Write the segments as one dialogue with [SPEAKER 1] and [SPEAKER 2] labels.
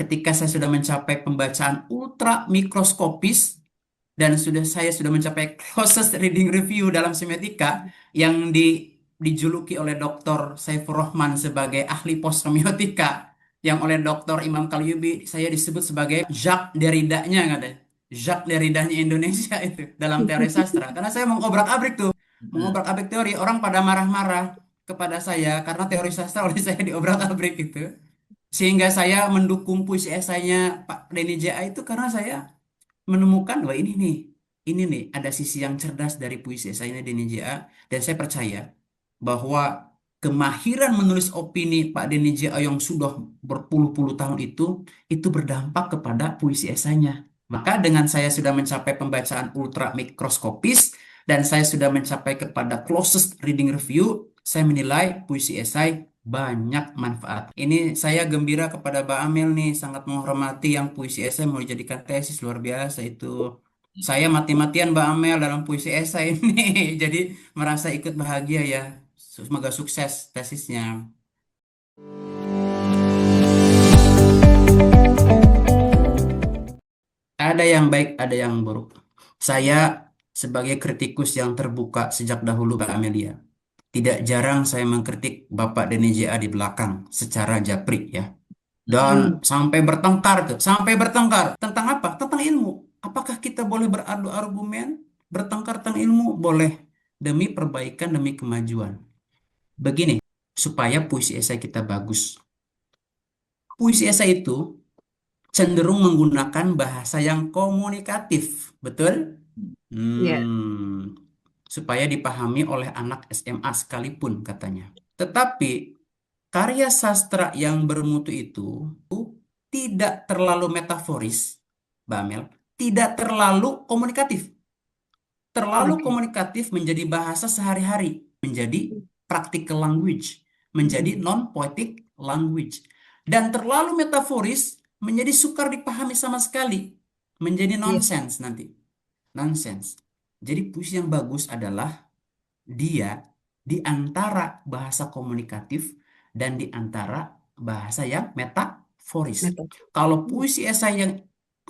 [SPEAKER 1] ketika saya sudah mencapai pembacaan ultra mikroskopis dan saya sudah mencapai closest reading review dalam semiotika yang dijuluki oleh Dr. Saifur Rahman sebagai ahli possemiotika, yang oleh Dr. Imam Kalyubi saya disebut sebagai Jacques Derrida-nya katanya. Jacques Derrida-nya Indonesia itu dalam teori sastra. Karena saya mengobrak-abrik tuh,
[SPEAKER 2] Mm-mm.
[SPEAKER 1] mengobrak-abrik teori, orang pada marah-marah kepada saya karena teori sastra oleh saya diobrak-abrik itu. Sehingga saya mendukung puisi esainya Pak Denny J.A. itu karena saya menemukan wah ini nih ada sisi yang cerdas dari puisi esainya Denny J.A. dan saya percaya bahwa kemahiran menulis opini Pak Denny J.A. yang sudah berpuluh-puluh tahun itu berdampak kepada puisi esainya. Maka dengan saya sudah mencapai pembacaan ultra mikroskopis dan saya sudah mencapai kepada closest reading review, saya menilai puisi esai banyak manfaat. Ini saya gembira kepada Mbak Amel nih, sangat menghormati yang puisi esai mau dijadikan tesis, luar biasa itu. Saya mati-matian Mbak Amel dalam puisi esai ini, jadi merasa ikut bahagia ya. Semoga sukses tesisnya. Ada yang baik, ada yang buruk. Saya sebagai kritikus yang terbuka sejak dahulu Mbak Amelia, tidak jarang saya mengkritik Bapak Denny J.A. di belakang secara japri ya. Dan
[SPEAKER 2] Mm-mm.
[SPEAKER 1] sampai bertengkar tuh, sampai bertengkar. Tentang apa? Tentang ilmu. Apakah kita boleh beradu argumen? Bertengkar tentang ilmu? Boleh. Demi perbaikan, demi kemajuan. Begini, supaya puisi esai kita bagus. Puisi esai itu cenderung menggunakan bahasa yang komunikatif. Betul?
[SPEAKER 2] Ya,
[SPEAKER 1] Supaya dipahami oleh anak SMA sekalipun katanya. Tetapi karya sastra yang bermutu itu tidak terlalu metaforis, Bamel, tidak terlalu komunikatif. Terlalu
[SPEAKER 2] oke.
[SPEAKER 1] komunikatif menjadi bahasa sehari-hari, menjadi practical language, menjadi
[SPEAKER 2] Mm-mm.
[SPEAKER 1] non-poetic language. Dan terlalu metaforis menjadi sukar dipahami sama sekali, menjadi
[SPEAKER 2] Iya,
[SPEAKER 1] nonsense nanti. Nonsense. Jadi puisi yang bagus adalah dia di antara bahasa komunikatif dan di antara bahasa yang metaforis.
[SPEAKER 2] metode.
[SPEAKER 1] Kalau puisi esai yang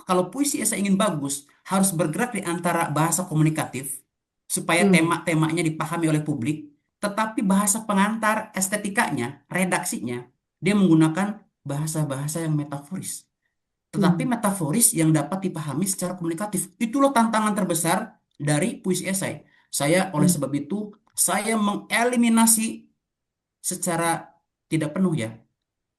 [SPEAKER 1] kalau puisi esai ingin bagus, harus bergerak di antara bahasa komunikatif supaya
[SPEAKER 2] Hmm.
[SPEAKER 1] tema-temanya dipahami oleh publik, tetapi bahasa pengantar estetikanya, redaksinya, dia menggunakan bahasa-bahasa yang metaforis. Tetapi
[SPEAKER 2] Hmm.
[SPEAKER 1] metaforis yang dapat dipahami secara komunikatif. Itulah tantangan terbesar dari puisi esai. Saya oleh
[SPEAKER 2] Hmm.
[SPEAKER 1] sebab itu, saya mengeliminasi secara tidak penuh ya,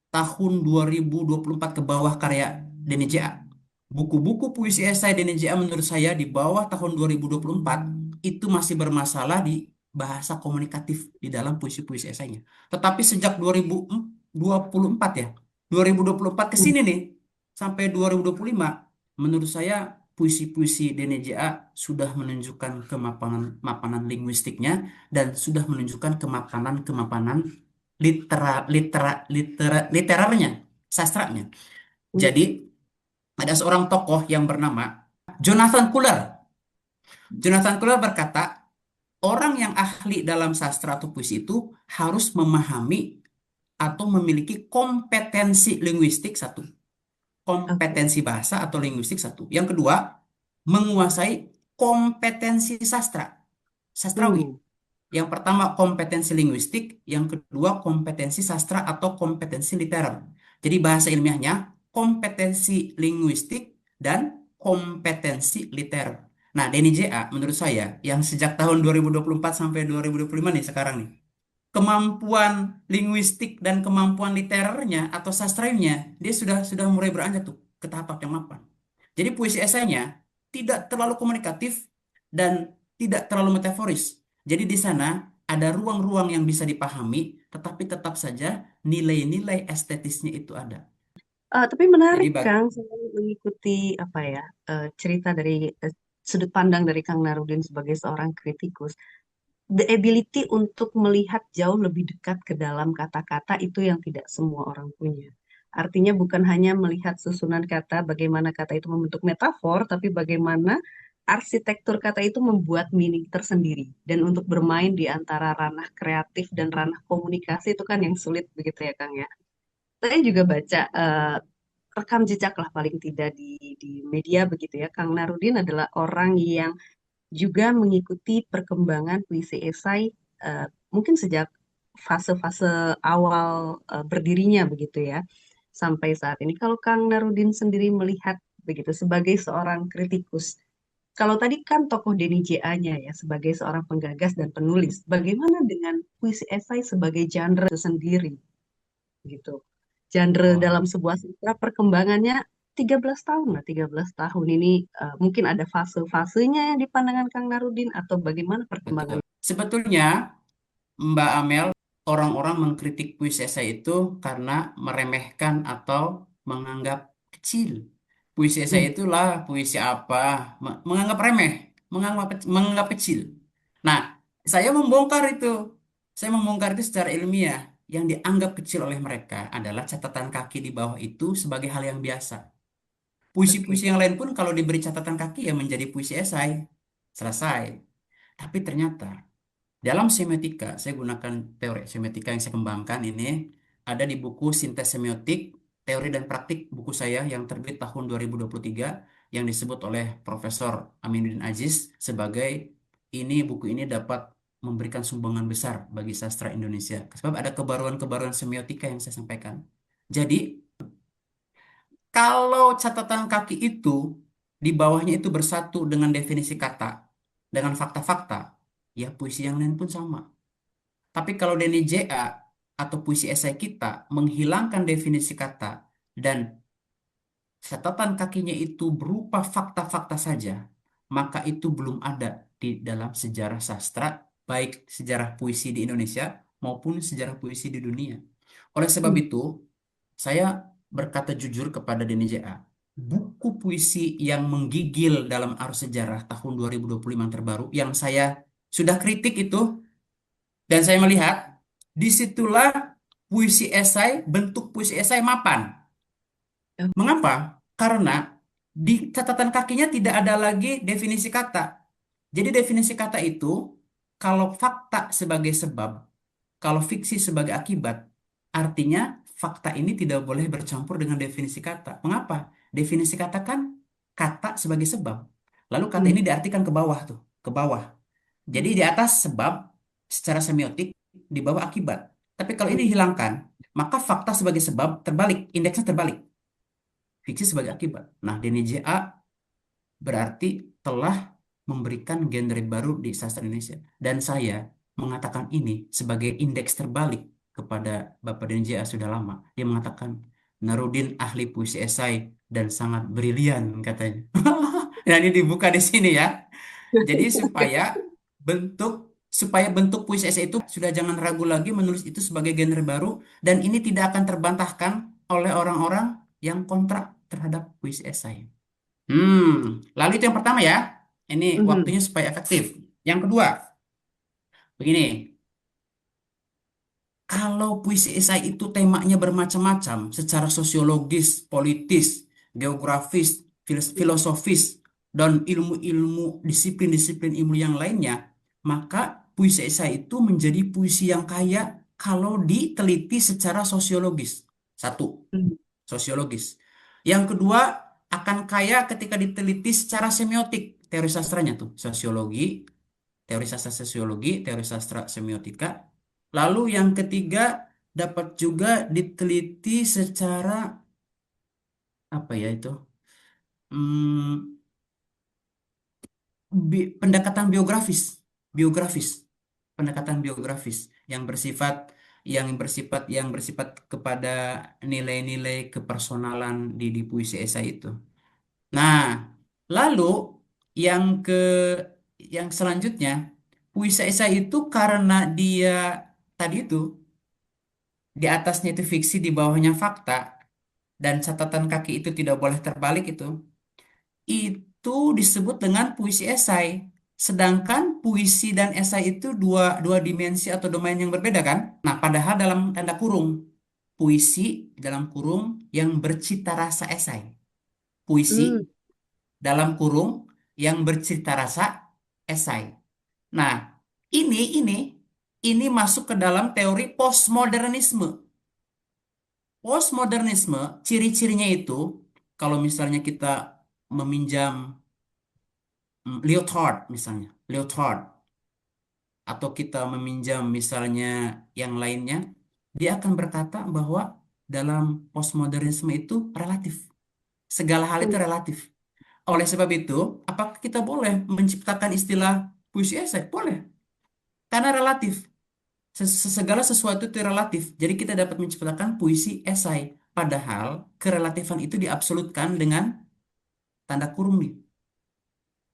[SPEAKER 1] tahun 2024 ke bawah karya Denny J.A. Buku-buku puisi esai Denny J.A. menurut saya di bawah tahun 2024 itu masih bermasalah di bahasa komunikatif di dalam puisi-puisi esainya. Tetapi sejak 2024 ya, 2024 ke
[SPEAKER 2] Hmm.
[SPEAKER 1] sini nih, sampai 2025, menurut saya puisi-puisi Denny J.A. sudah menunjukkan kemapanan mapanan linguistiknya dan sudah menunjukkan kemapanan-kemapanan literarnya, sastranya.
[SPEAKER 2] Hmm.
[SPEAKER 1] Jadi ada seorang tokoh yang bernama Jonathan Fuller. Jonathan Fuller berkata, orang yang ahli dalam sastra atau puisi itu harus memahami atau memiliki kompetensi linguistik satu,
[SPEAKER 2] Oke.
[SPEAKER 1] kompetensi bahasa atau linguistik satu. Yang kedua, menguasai kompetensi sastra, sastrawi.
[SPEAKER 2] Hmm.
[SPEAKER 1] Yang pertama kompetensi linguistik, yang kedua kompetensi sastra atau kompetensi literer. Jadi bahasa ilmiahnya kompetensi linguistik dan kompetensi literer. Nah, Denny J.A. menurut saya yang sejak tahun 2024 sampai 2025 nih sekarang nih, kemampuan linguistik dan kemampuan literernya atau sastranya dia sudah mulai beranjak tuh ke tahap yang mapan. Jadi puisi esainya tidak terlalu komunikatif dan tidak terlalu metaforis. Jadi di sana ada ruang-ruang yang bisa dipahami, tetapi tetap saja nilai-nilai estetisnya itu ada.
[SPEAKER 2] Tapi
[SPEAKER 1] Jadi
[SPEAKER 2] menarik Kang, saya mengikuti apa ya cerita dari sudut pandang dari Kang Narudin sebagai seorang kritikus. The ability untuk melihat jauh lebih dekat ke dalam kata-kata itu yang tidak semua orang punya. Artinya bukan hanya melihat susunan kata, bagaimana kata itu membentuk metafor, tapi bagaimana arsitektur kata itu membuat meaning tersendiri. Dan untuk bermain di antara ranah kreatif dan ranah komunikasi itu kan yang sulit begitu ya Kang ya. Saya juga baca rekam jejak lah paling tidak di media begitu ya. Kang Narudin adalah orang yang juga mengikuti perkembangan puisi esai eh, mungkin sejak fase-fase awal berdirinya begitu ya sampai saat ini. Kalau Kang Narudin sendiri melihat begitu sebagai seorang kritikus, kalau tadi kan tokoh Denny JA-nya ya sebagai seorang penggagas dan penulis, bagaimana dengan puisi esai sebagai genre itu sendiri gitu? Genre
[SPEAKER 1] Wah,
[SPEAKER 2] dalam sebuah sastra perkembangannya 13 tahun lah, 13 tahun ini mungkin ada fase-fasenya di pandangan Kang Narudin atau bagaimana
[SPEAKER 1] betul.
[SPEAKER 2] perkembangan?
[SPEAKER 1] Sebetulnya Mbak Amel, orang-orang mengkritik puisi esai itu karena meremehkan atau menganggap kecil. Puisi esai
[SPEAKER 2] Hmm,
[SPEAKER 1] itulah puisi apa, menganggap remeh, menganggap kecil. Nah, saya membongkar itu. Saya membongkar itu secara ilmiah. Yang dianggap kecil oleh mereka adalah catatan kaki di bawah itu sebagai hal yang biasa.
[SPEAKER 2] oke.
[SPEAKER 1] Puisi-puisi yang lain pun kalau diberi catatan kaki ya menjadi puisi esai. Selesai. Tapi ternyata dalam semiotika, saya gunakan teori semiotika yang saya kembangkan ini ada di buku Sintes Semiotik, Teori dan Praktik buku saya yang terbit tahun 2023 yang disebut oleh Profesor Aminuddin Aziz sebagai buku ini dapat memberikan sumbangan besar bagi sastra Indonesia. Sebab ada kebaruan-kebaruan semiotika yang saya sampaikan. Jadi, kalau catatan kaki itu di bawahnya itu bersatu dengan definisi kata, dengan fakta-fakta, ya puisi yang lain pun sama. Tapi kalau Denny JA atau puisi esai kita menghilangkan definisi kata dan catatan kakinya itu berupa fakta-fakta saja, maka itu belum ada di dalam sejarah sastra, baik sejarah puisi di Indonesia maupun sejarah puisi di dunia. Oleh sebab
[SPEAKER 2] Hmm,
[SPEAKER 1] itu, saya berkata jujur kepada Denny JA, buku puisi yang menggigil dalam arus sejarah tahun 2025 yang terbaru, yang saya sudah kritik itu, dan saya melihat disitulah puisi esai, bentuk puisi esai mapan.
[SPEAKER 2] oke.
[SPEAKER 1] Mengapa? Karena di catatan kakinya tidak ada lagi definisi kata. Jadi definisi kata itu, kalau fakta sebagai sebab, kalau fiksi sebagai akibat, artinya fakta ini tidak boleh bercampur dengan definisi kata. Mengapa? Definisi kata kan kata sebagai sebab. Lalu kata
[SPEAKER 2] Hmm,
[SPEAKER 1] ini diartikan ke bawah tuh, ke bawah. Jadi di atas sebab secara semiotik, di bawah akibat. Tapi kalau ini
[SPEAKER 2] hmm,
[SPEAKER 1] dihilangkan, maka fakta sebagai sebab terbalik, indeksnya terbalik, fiksi sebagai akibat. Nah, Denny J.A. berarti telah memberikan genre baru di sastra Indonesia. Dan saya mengatakan ini sebagai indeks terbalik kepada Bapak Denny J.A. sudah lama. Dia mengatakan, Narudin ahli puisi esai dan sangat brilian katanya. Dan ini dibuka di sini ya. Jadi bentuk supaya bentuk puisi esai itu sudah jangan ragu lagi menulis itu sebagai genre baru dan ini tidak akan terbantahkan oleh orang-orang yang kontra terhadap puisi esai. Lalu itu yang pertama ya. Ini
[SPEAKER 2] mhm,
[SPEAKER 1] waktunya supaya efektif. Yang kedua, begini. Kalau puisi esai itu temanya bermacam-macam, secara sosiologis, politis, geografis, filosofis, dan ilmu-ilmu disiplin-disiplin ilmu yang lainnya, maka puisi esai itu menjadi puisi yang kaya kalau diteliti secara sosiologis. Satu,
[SPEAKER 2] mhm,
[SPEAKER 1] sosiologis. Yang kedua, akan kaya ketika diteliti secara semiotik, teori sastranya tuh, sosiologi, teori sastra sosiologi, teori sastra semiotika. Lalu yang ketiga dapat juga diteliti secara apa ya itu? Hmm, pendekatan biografis, pendekatan biografis yang bersifat yang bersifat kepada nilai-nilai kepersonalan di puisi esai itu. Nah, lalu yang ke yang selanjutnya, puisi esai itu karena dia tadi itu di atasnya itu fiksi, di bawahnya fakta, dan catatan kaki itu tidak boleh terbalik itu disebut dengan puisi esai. Sedangkan puisi dan esai itu dua dua dimensi atau domain yang berbeda kan? Nah, padahal dalam tanda kurung, puisi dalam kurung yang bercita rasa esai. Puisi
[SPEAKER 2] hmm,
[SPEAKER 1] dalam kurung yang bercita rasa esai. Nah, ini ini masuk ke dalam teori postmodernisme. Postmodernisme, ciri-cirinya itu, kalau misalnya kita meminjam Lyotard misalnya, Lyotard, atau kita meminjam misalnya yang lainnya, dia akan berkata bahwa dalam postmodernisme itu relatif. Segala hal itu
[SPEAKER 2] Hmm.
[SPEAKER 1] relatif. Oleh sebab itu, apakah kita boleh menciptakan istilah puisi esai? Boleh, karena relatif. Segala sesuatu itu relatif. Jadi kita dapat menciptakan puisi esai. Padahal kerelatifan itu diabsolutkan dengan tanda kurung nih,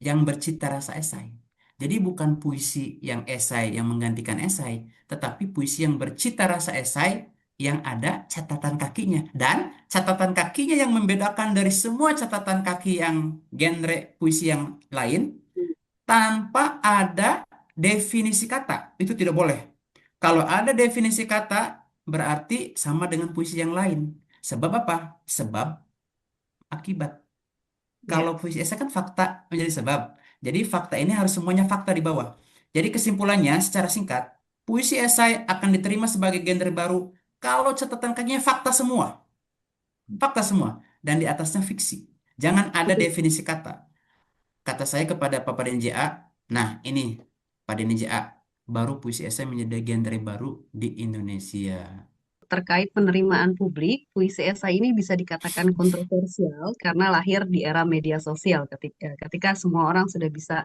[SPEAKER 1] yang bercita rasa esai. Jadi bukan puisi yang esai yang menggantikan esai, tetapi puisi yang bercita rasa esai yang ada catatan kakinya. Dan catatan kakinya yang membedakan dari semua catatan kaki yang genre puisi yang lain, tanpa ada definisi kata. Itu tidak boleh. Kalau ada definisi kata, berarti sama dengan puisi yang lain. Sebab apa? Sebab akibat.
[SPEAKER 2] Ya,
[SPEAKER 1] Kalau puisi esai kan fakta menjadi sebab. Jadi fakta ini harus semuanya fakta di bawah. Jadi kesimpulannya secara singkat, puisi esai akan diterima sebagai genre baru kalau catatan kakinya fakta semua. Fakta semua. Dan di atasnya fiksi. Jangan ada
[SPEAKER 2] itu
[SPEAKER 1] definisi kata. Kata saya kepada Pak Paden JA, nah ini Pak Paden JA, baru puisi esai menjadi genre baru di Indonesia.
[SPEAKER 2] terkait penerimaan publik, puisi esai ini bisa dikatakan kontroversial karena lahir di era media sosial ketika semua orang sudah bisa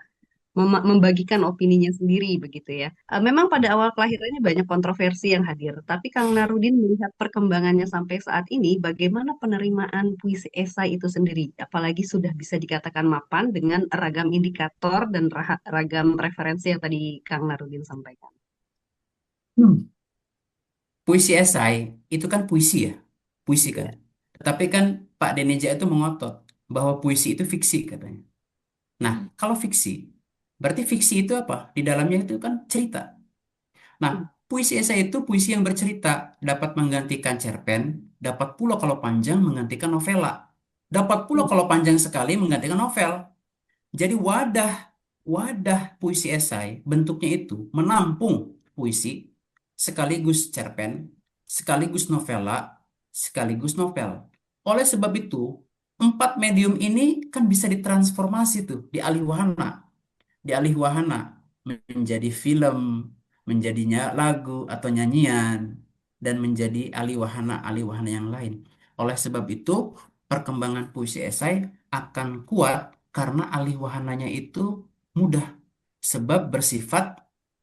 [SPEAKER 2] membagikan opininya sendiri begitu ya. Memang pada awal kelahirannya banyak kontroversi yang hadir, tapi Kang Narudin melihat perkembangannya sampai saat ini, bagaimana penerimaan puisi esai itu sendiri, apalagi sudah bisa dikatakan mapan dengan ragam indikator dan ragam referensi yang tadi Kang Narudin sampaikan.
[SPEAKER 1] Hmm. Puisi esai itu kan puisi ya, puisi kan.
[SPEAKER 2] Ya.
[SPEAKER 1] Tetapi kan Pak Deneja itu mengotot bahwa puisi itu fiksi katanya. Nah, kalau fiksi, berarti fiksi itu apa? Di dalamnya itu kan cerita. Nah,
[SPEAKER 2] Hmm.
[SPEAKER 1] puisi esai itu puisi yang bercerita, dapat menggantikan cerpen, dapat pula kalau panjang menggantikan novela, dapat pula
[SPEAKER 2] Hmm.
[SPEAKER 1] kalau panjang sekali menggantikan novel. Jadi wadah wadah puisi esai bentuknya itu menampung puisi sekaligus cerpen, sekaligus novela, sekaligus novel. Oleh sebab itu, empat medium ini kan bisa ditransformasi tuh, dialih wahana, menjadi film, menjadinya lagu atau nyanyian, dan menjadi alih wahana yang lain. Oleh sebab itu, perkembangan puisi esai akan kuat karena alih wahananya itu mudah, sebab bersifat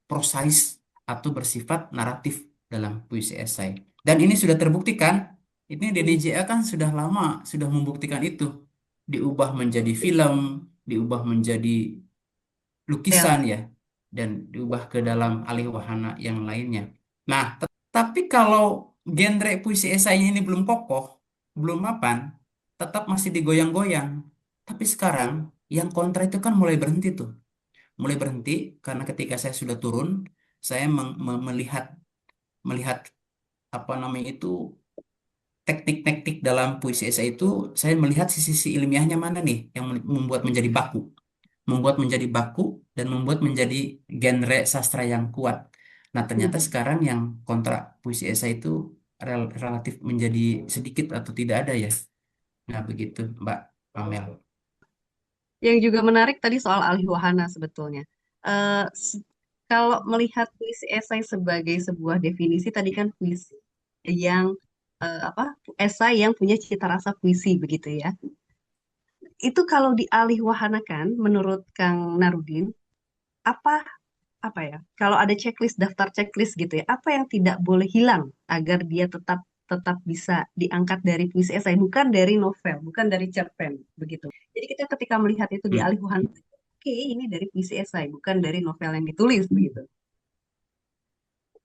[SPEAKER 1] prosais atau bersifat naratif dalam puisi esai. Dan ini sudah terbuktikan, ini
[SPEAKER 2] Hmm.
[SPEAKER 1] DNJA kan sudah lama, sudah membuktikan itu. Diubah menjadi film, diubah menjadi
[SPEAKER 2] Ya.
[SPEAKER 1] lukisan ya, dan diubah ke dalam alih wahana yang lainnya. Nah, tapi kalau genre puisi esainya ini belum kokoh, belum mapan, tetap masih digoyang-goyang. Tapi sekarang yang kontra itu kan mulai berhenti tuh, mulai berhenti karena ketika saya sudah turun, saya melihat melihat apa namanya itu teknik-teknik dalam puisi esai itu, saya melihat sisi-sisi ilmiahnya mana nih yang membuat menjadi baku, dan membuat menjadi genre sastra yang kuat. Nah, ternyata
[SPEAKER 2] Hmm.
[SPEAKER 1] sekarang yang kontrak puisi esai itu relatif menjadi sedikit atau tidak ada ya. Nah, begitu, Mbak Pamel.
[SPEAKER 2] Yang juga menarik tadi soal alih wahana sebetulnya. Eh, s- Kalau melihat puisi esai sebagai sebuah definisi, tadi kan puisi yang apa esai yang punya cita rasa puisi begitu ya. Itu kalau dialih wahanakan, menurut Kang Narudin, apa apa ya? Kalau ada checklist, daftar checklist gitu ya, apa yang tidak boleh hilang agar dia tetap tetap bisa diangkat dari puisi esai, bukan dari novel, bukan dari cerpen, begitu. Jadi kita ketika melihat itu
[SPEAKER 1] Hmm.
[SPEAKER 2] dialih wahana, oke, ini dari puisi esai, bukan dari novel yang ditulis, begitu.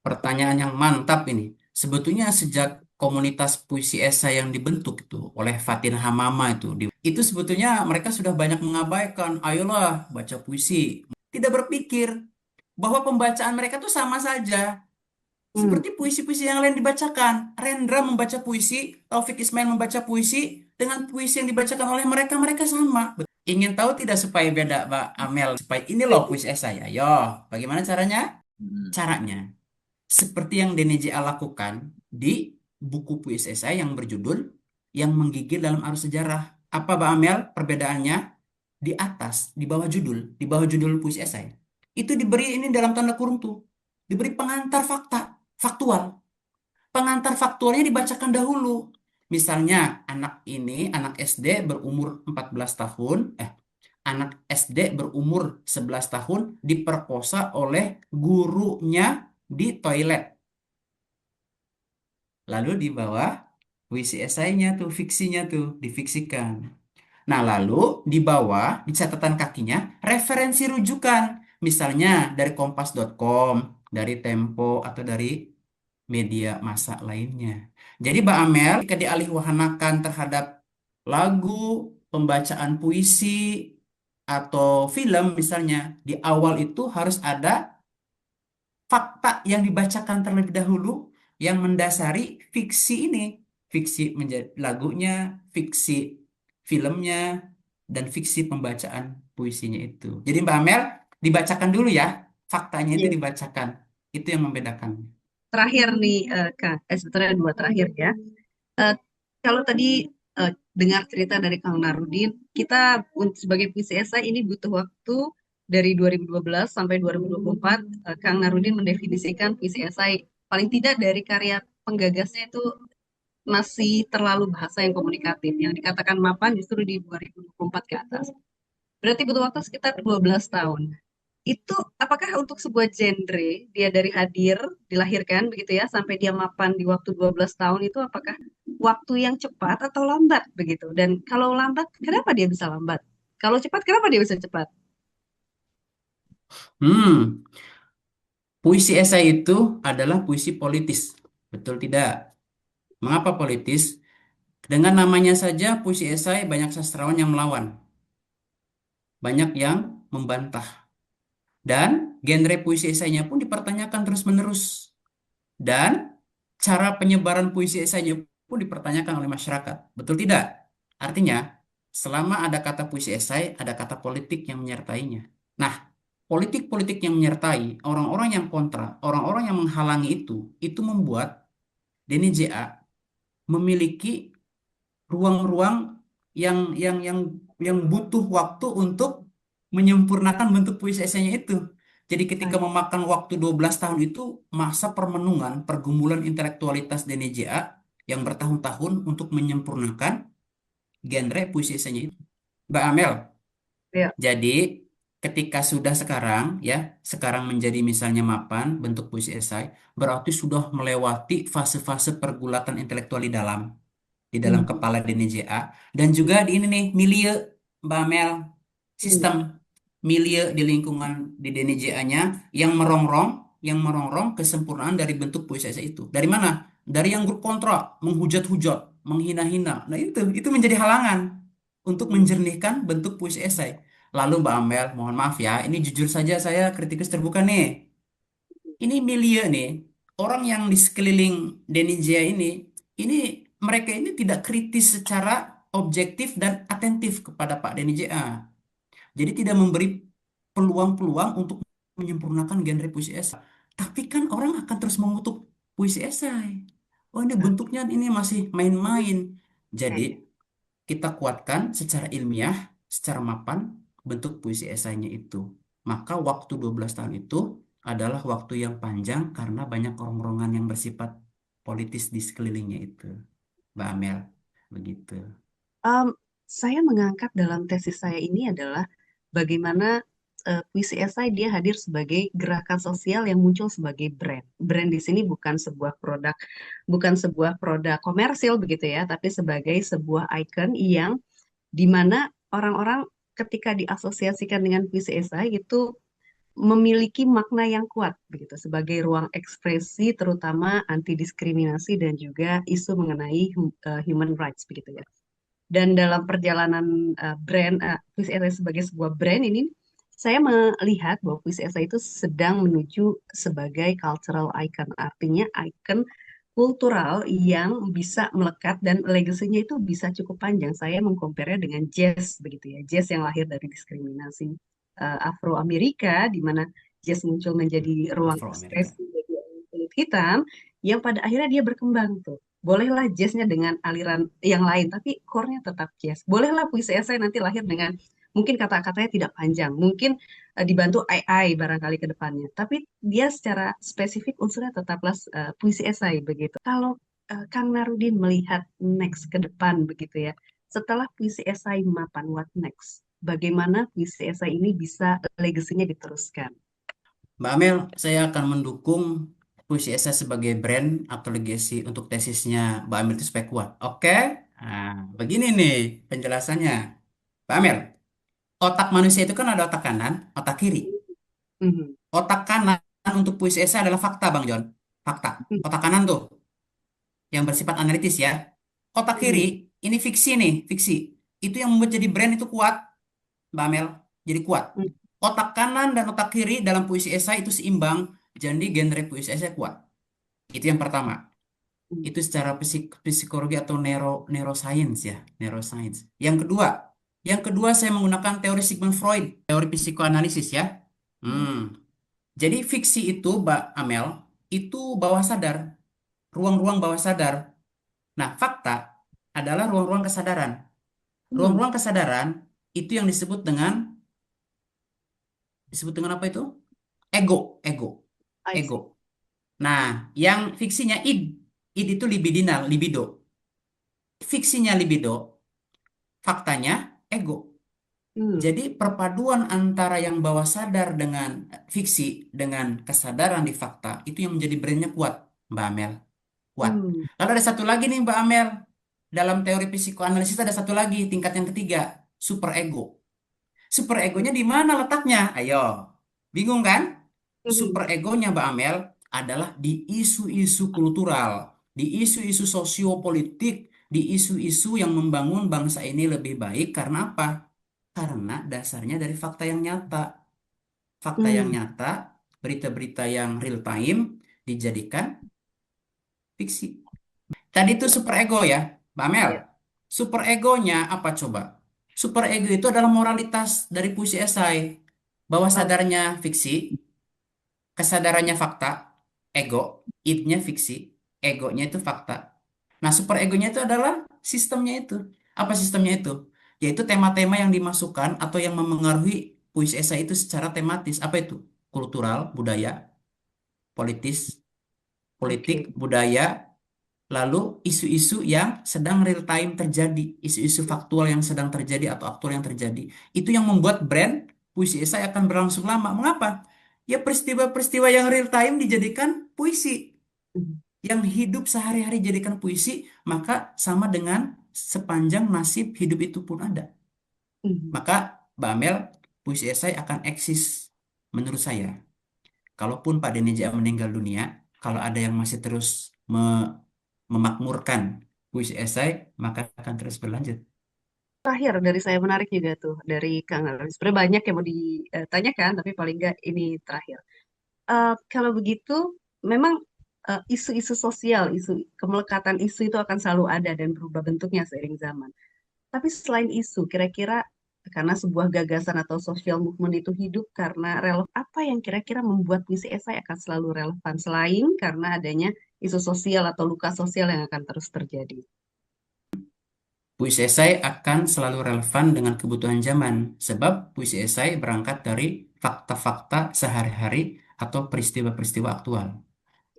[SPEAKER 1] Pertanyaan yang mantap ini. Sebetulnya sejak komunitas puisi esai yang dibentuk itu oleh Fatin Hamama itu sebetulnya mereka sudah banyak mengabaikan, ayolah baca puisi. Tidak berpikir bahwa pembacaan mereka tuh sama saja.
[SPEAKER 2] Hmm.
[SPEAKER 1] Seperti puisi-puisi yang lain dibacakan. Rendra membaca puisi, Taufik Ismail membaca puisi, dengan puisi yang dibacakan oleh mereka, mereka sama. Ingin tahu tidak supaya beda, Mbak Amel? Supaya ini loh puisi esai. Ayo, bagaimana caranya? Caranya seperti yang DNJA lakukan di buku puisi esai yang berjudul Yang Menggigil Dalam Arus Sejarah. Apa Mbak Amel perbedaannya? Di atas, di bawah judul puisi esai. Itu diberi ini dalam tanda kurung tuh. Diberi pengantar fakta, faktual. Pengantar faktualnya dibacakan dahulu. Misalnya, anak SD berumur 14 tahun, anak SD berumur 11 tahun diperkosa oleh gurunya di toilet. Lalu di bawah puisi esainya tuh, fiksinya tuh, difiksikan. Nah, lalu di bawah, di catatan kakinya, referensi rujukan. Misalnya dari kompas.com, dari Tempo, atau dari media massa lainnya. Jadi Mbak Amel, ketika dialihwahanakan terhadap lagu, pembacaan puisi, atau film misalnya, di awal itu harus ada fakta yang dibacakan terlebih dahulu yang mendasari fiksi ini. Fiksi menjadi lagunya, fiksi filmnya, dan fiksi pembacaan puisinya itu. Jadi Mbak Amel, dibacakan dulu ya, faktanya itu
[SPEAKER 2] Iya.
[SPEAKER 1] dibacakan. Itu yang membedakan.
[SPEAKER 2] Terakhir nih, Kak, sebetulnya dua terakhir ya. Eh, Kalau tadi dengar cerita dari Kang Narudin, kita sebagai PCSI ini butuh waktu dari 2012 sampai 2024. Kang Narudin mendefinisikan PCSI paling tidak dari karya penggagasnya itu masih terlalu bahasa yang komunikatif. Yang dikatakan mapan justru di 2024 ke atas. Berarti butuh waktu sekitar 12 tahun. Itu apakah untuk sebuah genre dia dari hadir dilahirkan begitu ya sampai dia mapan di waktu 12 tahun itu apakah waktu yang cepat atau lambat begitu? Dan kalau lambat, kenapa dia bisa lambat? Kalau cepat, kenapa dia bisa cepat?
[SPEAKER 1] Hmm, puisi esai itu adalah puisi politis. Betul tidak? Mengapa politis? Dengan namanya saja puisi esai banyak sastrawan yang melawan, banyak yang membantah. Dan genre puisi esainya pun dipertanyakan terus-menerus. Dan cara penyebaran puisi esainya pun dipertanyakan oleh masyarakat. Betul tidak? Artinya, selama ada kata puisi esai, ada kata politik yang menyertainya. Nah, politik-politik yang menyertai, orang-orang yang kontra, orang-orang yang menghalangi itu membuat Denny JA memiliki ruang-ruang yang yang butuh waktu untuk menyempurnakan bentuk puisi esainya itu. Jadi ketika
[SPEAKER 2] Baik.
[SPEAKER 1] memakan waktu 12 tahun itu masa permenungan, pergumulan intelektualitas Deni JA yang bertahun-tahun untuk menyempurnakan genre puisi esainya itu. Mbak Amel,
[SPEAKER 2] Ya.
[SPEAKER 1] jadi ketika sudah sekarang ya, sekarang menjadi misalnya mapan bentuk puisi esai, berarti sudah melewati fase-fase pergulatan intelektual di dalam
[SPEAKER 2] Hmm.
[SPEAKER 1] kepala DNJA dan juga di ini nih milieu Mbak Mel,
[SPEAKER 2] Hmm.
[SPEAKER 1] sistem milieu di lingkungan di DNJA-nya yang merongrong kesempurnaan dari bentuk puisi esai itu. Dari mana? Dari yang grup kontra, menghujat-hujat, menghina-hina. Nah, itu menjadi halangan untuk
[SPEAKER 2] Hmm.
[SPEAKER 1] menjernihkan bentuk puisi esai. Lalu Mbak Amel, mohon maaf ya, ini jujur saja saya kritikus terbuka nih. Ini milieu nih, orang yang di sekeliling Denny Jaya ini mereka ini tidak kritis secara objektif dan atentif kepada Pak Denny Jaya. Jadi tidak memberi peluang-peluang untuk menyempurnakan genre puisi esai. Tapi kan orang akan terus mengutuk puisi esai. Oh ini
[SPEAKER 2] Nah,
[SPEAKER 1] bentuknya ini masih main-main.
[SPEAKER 2] ya,
[SPEAKER 1] Jadi
[SPEAKER 2] ya.
[SPEAKER 1] kita kuatkan secara ilmiah, secara mapan, bentuk puisi esainya itu. Maka waktu 12 tahun itu adalah waktu yang panjang karena banyak rongrongan yang bersifat politis di sekelilingnya itu. Mbak Amel, begitu.
[SPEAKER 2] Em, saya mengangkat dalam tesis saya ini adalah bagaimana puisi esai dia hadir sebagai gerakan sosial yang muncul sebagai brand. Brand di sini bukan sebuah produk komersil begitu ya, tapi sebagai sebuah icon yang di mana orang-orang ketika diasosiasikan dengan puisi esai itu memiliki makna yang kuat begitu sebagai ruang ekspresi terutama anti diskriminasi dan juga isu mengenai human rights begitu ya. Dan dalam perjalanan Puisi Esa sebagai sebuah brand ini, saya melihat bahwa Puisi Esa itu sedang menuju sebagai cultural icon. Artinya icon kultural yang bisa melekat dan legasinya itu bisa cukup panjang. Saya mengcompare dengan jazz begitu ya. Jazz yang lahir dari diskriminasi Afro-Amerika, di mana jazz muncul menjadi ruang
[SPEAKER 1] Afro Amerika.
[SPEAKER 2] ekspresi bagi kulit hitam, yang pada akhirnya dia berkembang tuh. Bolehlah jazznya dengan aliran yang lain, tapi core-nya tetap jazz. Bolehlah puisi esai nanti lahir dengan mungkin kata-katanya tidak panjang, mungkin dibantu AI barangkali ke depannya. Tapi dia secara spesifik unsurnya tetaplah puisi esai begitu. Kalau Kang Narudin melihat next ke depan begitu ya, setelah puisi esai mapan, what next? Bagaimana puisi esai ini bisa legasinya diteruskan?
[SPEAKER 1] Mbak Amel, saya akan mendukung puisi esai sebagai brand atau legacy untuk tesisnya Mbak Amel itu supaya kuat. Oke? Nah, begini nih penjelasannya. Mbak Amel, otak manusia itu kan ada otak kanan, otak kiri.
[SPEAKER 2] Mhm.
[SPEAKER 1] Otak kanan untuk puisi esai adalah fakta, Bang John. Fakta. Otak kanan tuh yang bersifat analitis ya. Otak kiri
[SPEAKER 2] Mhm.
[SPEAKER 1] ini fiksi nih, fiksi. Itu yang membuat jadi brand itu kuat, Mbak Amel. Jadi kuat.
[SPEAKER 2] Mhm.
[SPEAKER 1] Otak kanan dan otak kiri dalam puisi esai itu seimbang, jadi genre puisi esai kuat. Itu yang pertama.
[SPEAKER 2] Mhm.
[SPEAKER 1] Itu secara psikologi atau neuroscience ya, neuroscience. Yang kedua saya menggunakan teori Sigmund Freud, teori psikoanalisis ya. Hmm. Jadi fiksi itu, Mbak Amel, itu bawah sadar, ruang-ruang bawah sadar. Nah, fakta adalah ruang-ruang kesadaran.
[SPEAKER 2] Mhm.
[SPEAKER 1] Ruang-ruang kesadaran itu yang disebut dengan apa itu? Ego, ego,
[SPEAKER 2] I
[SPEAKER 1] ego.
[SPEAKER 2] see.
[SPEAKER 1] Nah, yang fiksinya id, id itu libidinal, libido. Fiksinya libido, faktanya ego.
[SPEAKER 2] Hmm.
[SPEAKER 1] Jadi perpaduan antara yang bawah sadar dengan fiksi dengan kesadaran di fakta itu yang menjadi brandnya kuat, Mbak Amel. Kuat.
[SPEAKER 2] Hmm.
[SPEAKER 1] Lalu ada satu lagi nih Mbak Amel. Dalam teori psikoanalisis ada satu lagi tingkat yang ketiga, superego. Superegonya di mana letaknya? Ayo, bingung kan?
[SPEAKER 2] Mhm.
[SPEAKER 1] Superegonya Mbak Amel adalah di isu-isu kultural, di isu-isu sosiopolitik, di isu-isu yang membangun bangsa ini lebih baik karena apa? Karena dasarnya dari fakta yang nyata. Fakta yang
[SPEAKER 2] Hmm.
[SPEAKER 1] nyata, berita-berita yang real time dijadikan fiksi. Tadi itu superego ya, Mbak Mel.
[SPEAKER 2] Ya.
[SPEAKER 1] Superegonya apa coba? Superego itu adalah moralitas dari puisi esai. Bawah
[SPEAKER 2] Oh.
[SPEAKER 1] sadarnya fiksi, kesadarannya fakta, ego, id-nya fiksi, egonya itu fakta. Nah, superegonya itu adalah sistemnya itu. Apa sistemnya itu? Yaitu tema-tema yang dimasukkan atau yang memengaruhi puisi esai itu secara tematis. Apa itu? Kultural, budaya, politis, politik,
[SPEAKER 2] Oke.
[SPEAKER 1] budaya, lalu isu-isu yang sedang real time terjadi, isu-isu faktual yang sedang terjadi atau aktual yang terjadi. Itu yang membuat brand puisi esai akan berlangsung lama. Mengapa? Ya peristiwa-peristiwa yang real time dijadikan puisi.
[SPEAKER 2] Mhm.
[SPEAKER 1] Yang hidup sehari-hari jadikan puisi, maka sama dengan sepanjang nasib hidup itu pun ada.
[SPEAKER 2] Mhm.
[SPEAKER 1] Maka, Mbak Amel, puisi esai akan eksis menurut saya. Kalaupun Pak Denny Jaya meninggal dunia, kalau ada yang masih terus memakmurkan puisi esai, maka akan terus berlanjut.
[SPEAKER 2] Terakhir dari saya menarik juga tuh dari Kang Arif. Sebenarnya banyak yang mau ditanyakan, tapi paling nggak ini terakhir. Kalau begitu, memang isu-isu sosial, isu kemelekatan isu itu akan selalu ada dan berubah bentuknya seiring zaman. Tapi selain isu, kira-kira karena sebuah gagasan atau social movement itu hidup karena relevan, apa yang kira-kira membuat puisi esai akan selalu relevan selain karena adanya isu sosial atau luka sosial yang akan terus terjadi?
[SPEAKER 1] Puisi esai akan selalu relevan dengan kebutuhan zaman, sebab puisi esai berangkat dari fakta-fakta sehari-hari atau peristiwa-peristiwa aktual.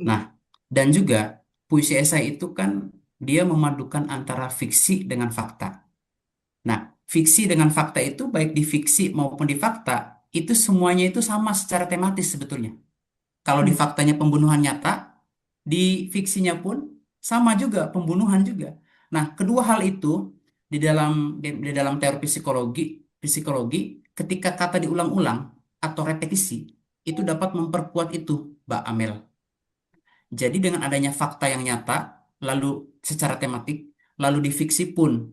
[SPEAKER 1] Nah,
[SPEAKER 2] Mhm.
[SPEAKER 1] dan juga puisi esai itu kan dia memadukan antara fiksi dengan fakta. Nah, fiksi dengan fakta itu baik di fiksi maupun di fakta itu semuanya itu sama secara tematis sebetulnya. Kalau di
[SPEAKER 2] Mhm.
[SPEAKER 1] faktanya pembunuhan nyata, di fiksinya pun sama juga pembunuhan juga. Nah, kedua hal itu di dalam di dalam teori psikologi psikologi ketika kata diulang-ulang atau repetisi itu dapat memperkuat itu, Mbak Amel. Jadi dengan adanya fakta yang nyata, lalu secara tematik, lalu di fiksi pun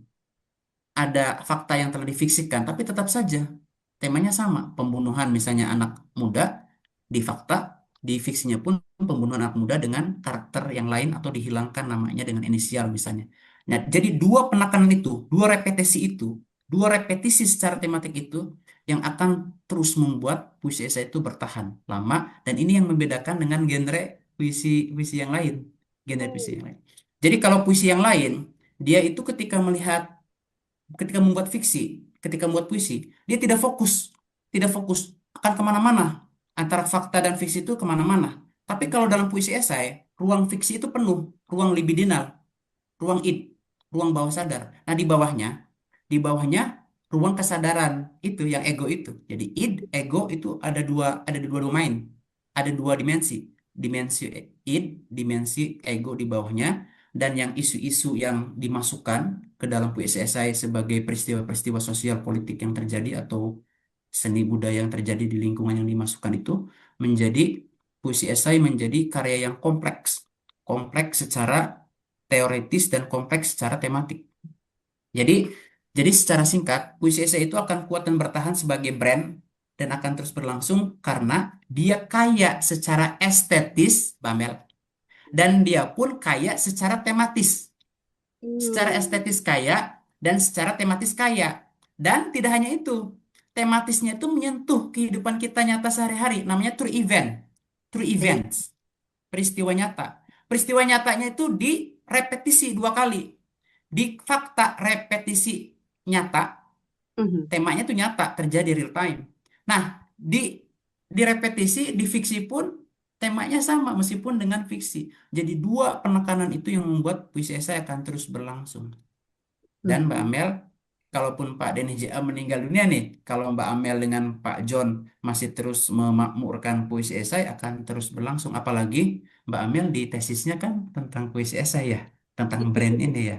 [SPEAKER 1] ada fakta yang telah difiksikan, tapi tetap saja temanya sama. Pembunuhan misalnya anak muda di fakta, di fiksinya pun pembunuhan anak muda dengan karakter yang lain atau dihilangkan namanya dengan inisial misalnya. Nah, jadi dua penekanan itu, dua repetisi secara tematik itu yang akan terus membuat puisi esai itu bertahan lama dan ini yang membedakan dengan genre puisi puisi yang lain, genre puisi yang lain. Jadi kalau puisi yang lain, dia itu ketika membuat fiksi, ketika membuat puisi, dia tidak fokus akan kemana-mana. Antara fakta dan fiksi itu kemana-mana. Tapi kalau dalam puisi esai, ruang fiksi itu penuh, ruang libidinal, ruang id, ruang bawah sadar. Nah, di bawahnya ruang kesadaran itu yang ego itu. Jadi id, ego itu ada dua domain, ada dua dimensi, dimensi id, dimensi ego di bawahnya, dan yang isu-isu yang dimasukkan ke dalam puisi esai sebagai peristiwa-peristiwa sosial politik yang terjadi atau seni budaya yang terjadi di lingkungan yang dimasukkan itu menjadi puisi esai menjadi karya yang kompleks, kompleks secara teoritis dan kompleks secara tematik. Jadi, jadi secara singkat, puisi esai itu akan kuat dan bertahan sebagai brand dan akan terus berlangsung karena dia kaya secara estetis, Bamel, dan dia pun kaya secara tematis. Secara
[SPEAKER 2] Hmm.
[SPEAKER 1] estetis kaya dan secara tematis kaya. Dan tidak hanya itu, tematisnya itu menyentuh kehidupan kita nyata sehari-hari, namanya true event. True
[SPEAKER 2] Oke.
[SPEAKER 1] events, peristiwa nyata. Peristiwa nyatanya itu direpetisi dua kali. Di fakta repetisi nyata,
[SPEAKER 2] Mhm.
[SPEAKER 1] temanya itu nyata, terjadi real time. Nah, di direpetisi di fiksi pun temanya sama meskipun dengan fiksi. Jadi dua penekanan itu yang membuat puisi esai akan terus berlangsung. Dan Mbak
[SPEAKER 2] Mhm.
[SPEAKER 1] Amel, kalaupun Pak Denny JA meninggal dunia nih, kalau Mbak Amel dengan Pak John masih terus memakmurkan puisi esai akan terus berlangsung. Apalagi Mbak Amel di tesisnya kan tentang puisi esai ya, tentang brand ini ya.